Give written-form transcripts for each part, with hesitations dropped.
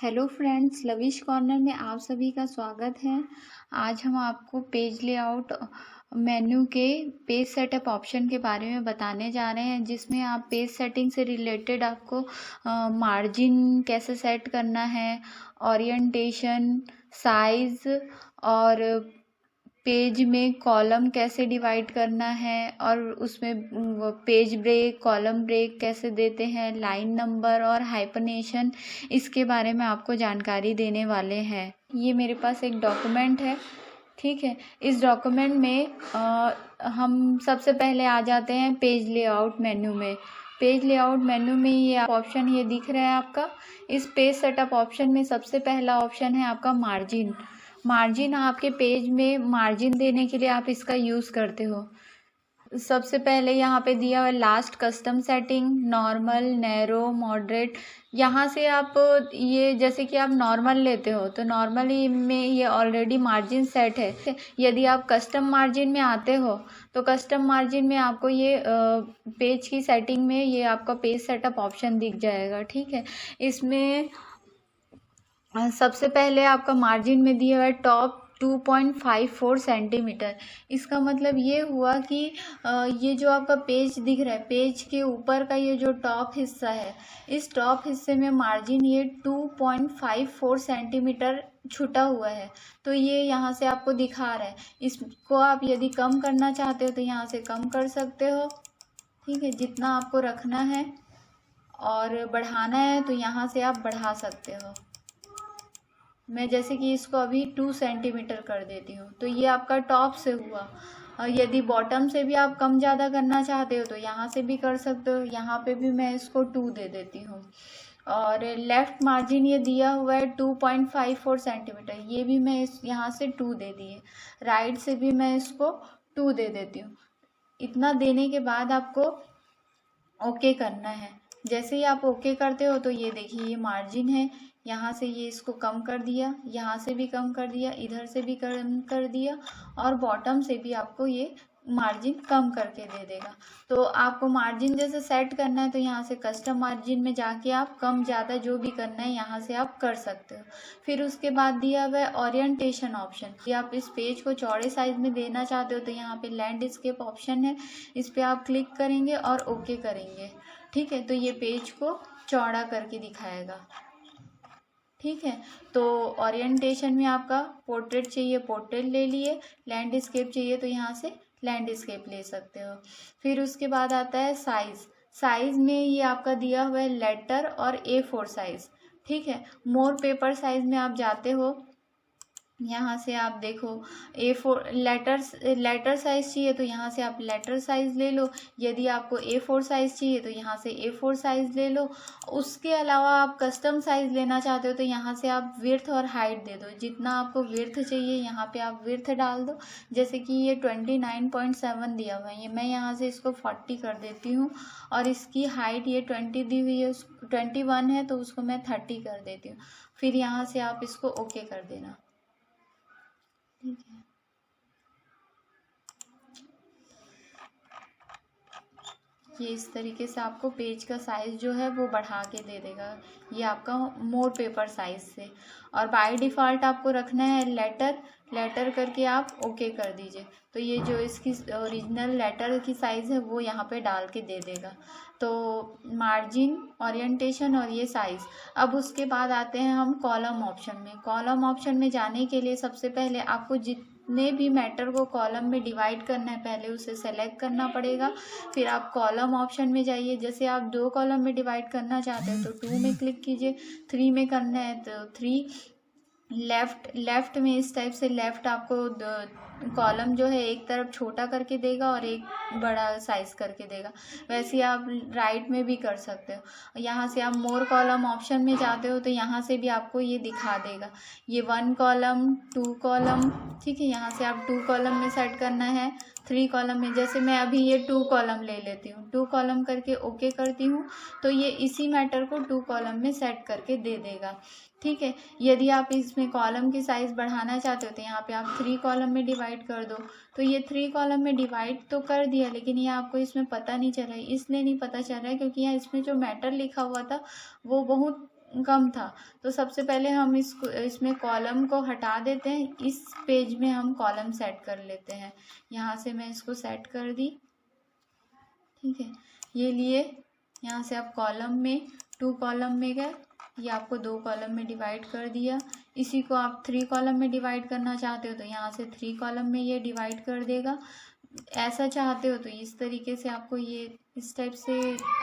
Hello friends, lavish corner में आप सभी का स्वागत है। आज हम आपको पेज लेआउट मेन्यू के पेज सेटअप ऑप्शन के बारे में बताने जा रहे हैं, जिसमें आप पेज सेटिंग से रिलेटेड आपको मार्जिन कैसे सेट करना है, ओरिएंटेशन, साइज और पेज में कॉलम कैसे डिवाइड करना है और उसमें पेज ब्रेक, कॉलम ब्रेक कैसे देते हैं, लाइन नंबर और हाइपरनेशन, इसके बारे में आपको जानकारी देने वाले हैं। ये मेरे पास एक डॉक्यूमेंट है, ठीक है। इस डॉक्यूमेंट में हम सबसे पहले आ जाते हैं पेज लेआउट मेन्यू में। पेज लेआउट मेन्यू में ये ऑप्शन ये दिख रहा है आपका। इस पेज सेटअप ऑप्शन में सबसे पहला ऑप्शन है आपका मार्जिन। मार्जिन आपके पेज में मार्जिन देने के लिए आप इसका यूज़ करते हो। सबसे पहले यहाँ पे दिया हुआ है last custom setting, normal, narrow, moderate. यहाँ से आप ये जैसे कि आप नॉर्मल लेते हो तो नॉर्मल में ये ऑलरेडी मार्जिन सेट है। यदि आप कस्टम मार्जिन में आते हो तो कस्टम मार्जिन में आपको ये पेज की सेटिंग में ये आपका पेज सेटअप ऑप्शन दिख जाएगा, ठीक है। इसमें सबसे पहले आपका मार्जिन में दिया हुआ है टॉप 2.54 सेंटीमीटर। इसका मतलब ये हुआ कि ये जो आपका पेज दिख रहा है, पेज के ऊपर का ये जो टॉप हिस्सा है, इस टॉप हिस्से में मार्जिन ये 2.54 सेंटीमीटर छुटा हुआ है। तो ये यहाँ से आपको दिखा रहा है। इसको आप यदि कम करना चाहते हो तो यहाँ से कम कर सकते हो, ठीक है, जितना आपको रखना है। और बढ़ाना है तो यहाँ से आप बढ़ा सकते हो। मैं जैसे कि इसको अभी 2 सेंटीमीटर कर देती हूँ। तो ये आपका टॉप से हुआ। यदि बॉटम से भी आप कम ज़्यादा करना चाहते हो तो यहाँ से भी कर सकते हो। यहाँ पे भी मैं इसको 2 दे देती हूँ। और लेफ़्ट मार्जिन ये दिया हुआ है 2.54 सेंटीमीटर, ये भी मैं इस यहाँ से 2 दे दिए। राइट से भी मैं इसको 2 दे देती हूँ। इतना देने के बाद आपको ओके करना है। जैसे ही आप ओके करते हो तो ये देखिए ये मार्जिन है, यहाँ से ये इसको कम कर दिया, यहाँ से भी कम कर दिया, इधर से भी कम कर दिया और बॉटम से भी आपको ये मार्जिन कम करके दे देगा। तो आपको मार्जिन जैसे सेट करना है तो यहाँ से कस्टम मार्जिन में जाके आप कम ज़्यादा जो भी करना है यहाँ से आप कर सकते हो। फिर उसके बाद दिया हुआ है ओरिएंटेशन ऑप्शन। ये आप इस पेज को चौड़े साइज में देना चाहते हो तो यहाँ पे लैंडस्केप ऑप्शन है, इस पर आप क्लिक करेंगे और ओके करेंगे, ठीक है। तो ये पेज को चौड़ा करके दिखाएगा, ठीक है। तो ओरिएंटेशन में आपका पोर्ट्रेट चाहिए, पोर्ट्रेट ले लिए, लैंडस्केप चाहिए तो यहाँ से लैंडस्केप ले सकते हो। फिर उसके बाद आता है साइज। साइज में ये आपका दिया हुआ है लेटर और A4 साइज, ठीक है। मोर पेपर साइज में आप जाते हो, यहाँ से आप देखो A4 लेटर साइज चाहिए तो यहाँ से आप लेटर साइज ले लो। यदि आपको A4 साइज चाहिए तो यहाँ से A4 साइज ले लो। उसके अलावा आप कस्टम साइज लेना चाहते हो तो यहाँ से आप विड्थ और हाइट दे दो। जितना आपको विड्थ चाहिए यहाँ पे आप विड्थ डाल दो। जैसे कि ये 29.7 दिया हुआ है, ये मैं यहाँ से इसको 40 कर देती हूँ। और इसकी हाइट ये 20 दी हुई है, 21 है तो उसको मैं 30 कर देती हूँ। फिर यहाँ से आप इसको ओके कर देना, ठीक है। ये इस तरीके से आपको पेज का साइज जो है वो बढ़ा के दे देगा, ये आपका मोर पेपर साइज से। और बाय डिफ़ॉल्ट आपको रखना है लेटर करके आप ओके कर दीजिए। तो ये जो इसकी ओरिजिनल लेटर की साइज़ है वो यहाँ पे डाल के दे देगा। तो मार्जिन, ओरिएंटेशन और ये साइज़। अब उसके बाद आते हैं हम कॉलम ऑप्शन में। कॉलम ऑप्शन में जाने के लिए सबसे पहले आपको जितने भी मैटर को कॉलम में डिवाइड करना है पहले उसे सेलेक्ट करना पड़ेगा। फिर आप कॉलम ऑप्शन में जाइए। जैसे आप 2 कॉलम में डिवाइड करना चाहते हो तो 2 में क्लिक कीजिए, 3 में करना है तो 3। लेफ्ट में इस टाइप से लेफ्ट आपको कॉलम जो है एक तरफ छोटा करके देगा और एक बड़ा साइज करके देगा। वैसे आप राइट में भी कर सकते हो। यहाँ से आप मोर कॉलम ऑप्शन में जाते हो तो यहाँ से भी आपको ये दिखा देगा, ये 1 कॉलम, 2 कॉलम, ठीक है। यहाँ से आप 2 कॉलम में सेट करना है, 3 कॉलम में। जैसे मैं अभी ये 2 कॉलम ले लेती हूँ, 2 कॉलम करके ओके करती हूँ तो ये इसी मैटर को 2 कॉलम में सेट करके दे देगा, ठीक है। यदि आप इसमें कॉलम की साइज़ बढ़ाना चाहते हो तो यहाँ पे आप 3 कॉलम में डिवाइड कर दो। तो ये 3 कॉलम में डिवाइड तो कर दिया, लेकिन ये आपको इसमें पता नहीं चल रहा है। इसलिए नहीं पता चल रहा है क्योंकि यहाँ इसमें जो मैटर लिखा हुआ था वो बहुत कम था। तो सबसे पहले हम इसमें कॉलम को हटा देते हैं। इस पेज में हम कॉलम सेट कर लेते हैं। यहाँ से मैं इसको सेट कर दी, ठीक है। ये लिए, यहाँ से आप कॉलम में 2 कॉलम में गए, ये आपको 2 कॉलम में डिवाइड कर दिया। इसी को आप 3 कॉलम में डिवाइड करना चाहते हो तो यहाँ से 3 कॉलम में ये डिवाइड कर देगा। ऐसा चाहते हो तो इस तरीके से आपको ये इस टाइप से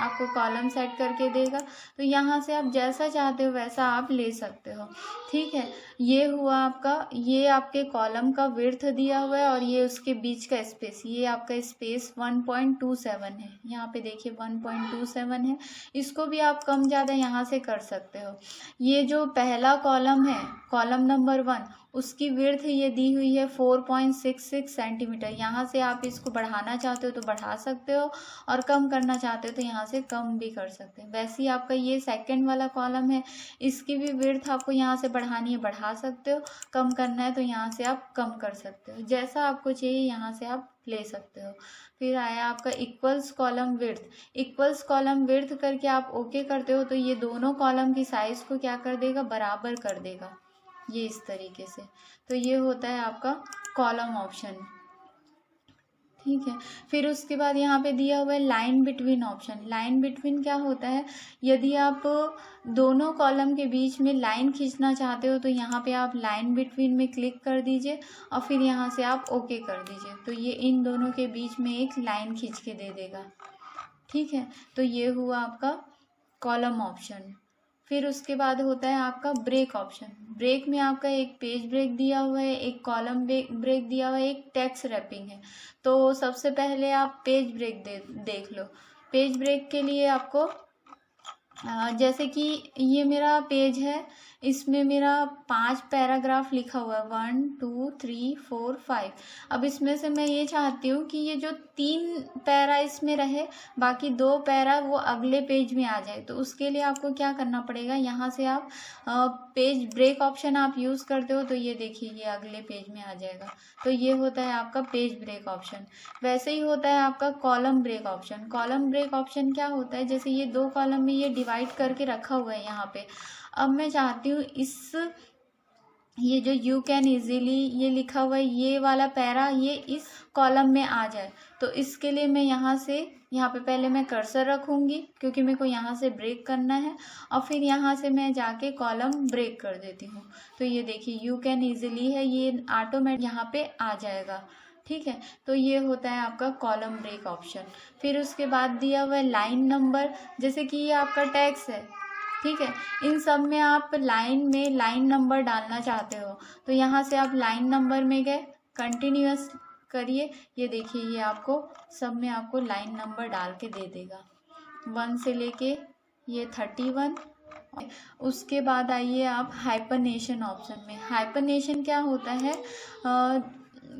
आपको कॉलम सेट करके देगा। तो यहाँ से आप जैसा चाहते हो वैसा आप ले सकते हो, ठीक है। ये हुआ आपका, ये आपके कॉलम का विड्थ दिया हुआ है और ये उसके बीच का स्पेस, ये आपका स्पेस 1.27 है। यहाँ पे देखिए 1.27 है। इसको भी आप कम ज़्यादा यहाँ से कर सकते हो। ये जो पहला कॉलम है, कॉलम नंबर 1, उसकी विड्थ ये दी हुई है 4.66 सेंटीमीटर। यहाँ से आप इसको बढ़ाना चाहते हो तो बढ़ा सकते हो और कम करना चाहते हो तो यहाँ से कम भी कर सकते हैं। वैसे ही आपका ये सेकंड वाला कॉलम है, इसकी भी विड्थ आपको यहाँ से बढ़ानी है, बढ़ा सकते हो। कम करना है तो यहाँ से आप कम कर सकते हो। जैसा आपको चाहिए यहाँ से आप ले सकते हो। फिर आया आपका equals column width. Equals column width करके आप ओके करते हो तो ये दोनों कॉलम की साइज़ को क्या कर देगा, बराबर कर देगा, ये इस तरीके से। तो ये होता है आपका कॉलम ऑप्शन, ठीक है। फिर उसके बाद यहाँ पे दिया हुआ है line between option. Line between क्या होता है, यदि आप दोनों कॉलम के बीच में लाइन खींचना चाहते हो तो यहाँ पे आप लाइन बिटवीन में क्लिक कर दीजिए और फिर यहाँ से आप ओके कर दीजिए। तो ये इन दोनों के बीच में एक लाइन खींच के दे देगा, ठीक है। तो ये हुआ आपका कॉलम ऑप्शन। फिर उसके बाद होता है आपका ब्रेक ऑप्शन। ब्रेक में आपका एक पेज ब्रेक दिया हुआ है, एक कॉलम ब्रेक दिया हुआ है, एक टेक्स्ट रैपिंग है। तो सबसे पहले आप पेज ब्रेक देख लो। पेज ब्रेक के लिए आपको जैसे कि ये मेरा पेज है, इसमें मेरा 5 पैराग्राफ लिखा हुआ है, 1 2 3 4 5। अब इसमें से मैं ये चाहती हूँ कि ये जो 3 पैरा इसमें रहे, बाकी 2 पैरा वो अगले पेज में आ जाए। तो उसके लिए आपको क्या करना पड़ेगा, यहाँ से आप पेज ब्रेक ऑप्शन आप यूज़ करते हो तो ये देखिए ये अगले पेज में आ जाएगा। तो ये होता है आपका पेज ब्रेक ऑप्शन। वैसे ही होता है आपका column break option. Column break option क्या होता है, जैसे ये 2 कॉलम में ये डिवाइड करके रखा हुआ है यहाँ पे। अब मैं चाहती हूँ ये जो यू कैन इजीली ये लिखा हुआ है, ये वाला पैरा ये इस कॉलम में आ जाए। तो इसके लिए मैं यहाँ पे पहले मैं कर्सर रखूँगी क्योंकि मेरे को यहाँ से ब्रेक करना है और फिर यहाँ से मैं जाके कॉलम ब्रेक कर देती हूँ। तो ये देखिए यू कैन इजीली है, ये ऑटोमेटिक यहाँ पे आ जाएगा, ठीक है। तो ये होता है आपका कॉलम ब्रेक ऑप्शन। फिर उसके बाद दिया हुआ है लाइन नंबर। जैसे कि ये आपका टेक्स्ट है, ठीक है, इन सब में आप लाइन नंबर डालना चाहते हो तो यहाँ से आप लाइन नंबर में गए, कंटिन्यूअस करिए। ये देखिए ये आपको सब में आपको लाइन नंबर डाल के दे देगा, 1 से लेके ये 31। उसके बाद आइए आप हाइपरनेशन ऑप्शन में। हाइपरनेशन क्या होता है,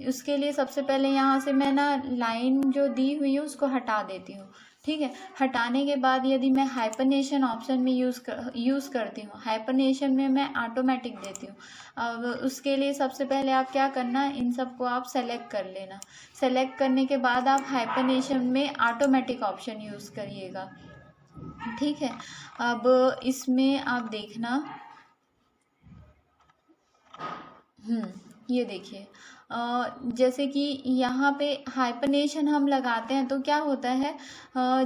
उसके लिए सबसे पहले यहाँ से मैं ना लाइन जो दी हुई है उसको हटा देती हूँ, ठीक है। हटाने के बाद यदि मैं हाइपरनेशन ऑप्शन में यूज़ करती हूँ, हाइपरनेशन में मैं ऑटोमेटिक देती हूँ। अब उसके लिए सबसे पहले आप क्या करना, इन सबको आप सेलेक्ट कर लेना। सेलेक्ट करने के बाद आप हाइपरनेशन में ऑटोमेटिक ऑप्शन यूज़ करिएगा, ठीक है। अब इसमें आप देखना, ये देखिए जैसे कि यहाँ पे हाइपरनेशन हम लगाते हैं तो क्या होता है,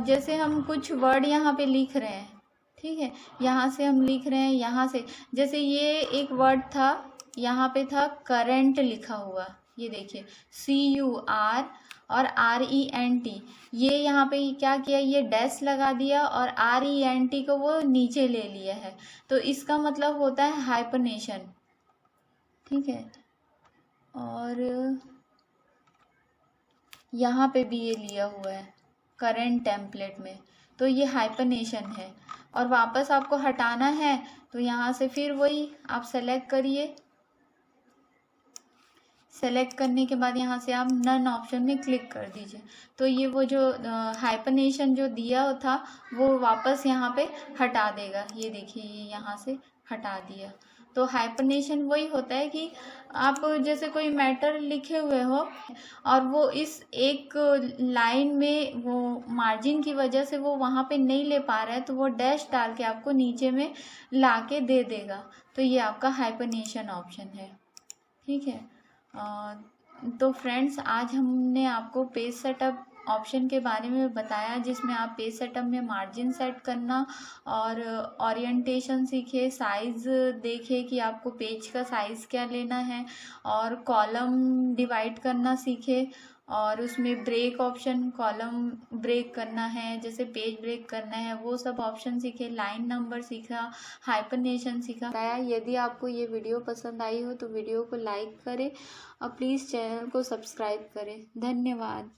जैसे हम कुछ वर्ड यहाँ पे लिख रहे हैं, ठीक है, यहाँ से हम लिख रहे हैं, यहाँ से जैसे ये एक वर्ड था, यहाँ पे था करंट लिखा हुआ, ये देखिए CUR और RENT, ये यहाँ पे क्या किया, ये डैश लगा दिया और RENT को वो नीचे ले लिया है। तो इसका मतलब होता है हाइपरनेशन, ठीक है। और यहाँ पे भी ये लिया हुआ है करंट टेम्पलेट में, तो ये हाइपरनेशन है। और वापस आपको हटाना है तो यहाँ से फिर वही आप सेलेक्ट करिए। सेलेक्ट करने के बाद यहाँ से आप नन ऑप्शन में क्लिक कर दीजिए। तो ये वो जो हाइपरनेशन जो दिया था वो वापस यहाँ पे हटा देगा। ये देखिए ये यहाँ से हटा दिया। तो हाइपरनेशन वही होता है कि आप जैसे कोई मैटर लिखे हुए हो और वो इस एक लाइन में वो मार्जिन की वजह से वो वहाँ पे नहीं ले पा रहा है, तो वो डैश डाल के आपको नीचे में ला के दे देगा। तो ये आपका हाइपरनेशन ऑप्शन है। ठीक है। तो फ्रेंड्स, आज हमने आपको पेज सेटअप ऑप्शन के बारे में बताया, जिसमें आप पेज सेटअप में मार्जिन सेट करना और ओरिएंटेशन सीखे, साइज़ देखे कि आपको पेज का साइज़ क्या लेना है, और कॉलम डिवाइड करना सीखे, और उसमें ब्रेक ऑप्शन, कॉलम ब्रेक करना है, जैसे पेज ब्रेक करना है, वो सब ऑप्शन सीखे, लाइन नंबर सीखा, हाइपरनेशन सीखा। यदि आपको ये वीडियो पसंद आई हो तो वीडियो को लाइक करें और प्लीज़ चैनल को सब्सक्राइब करें। धन्यवाद।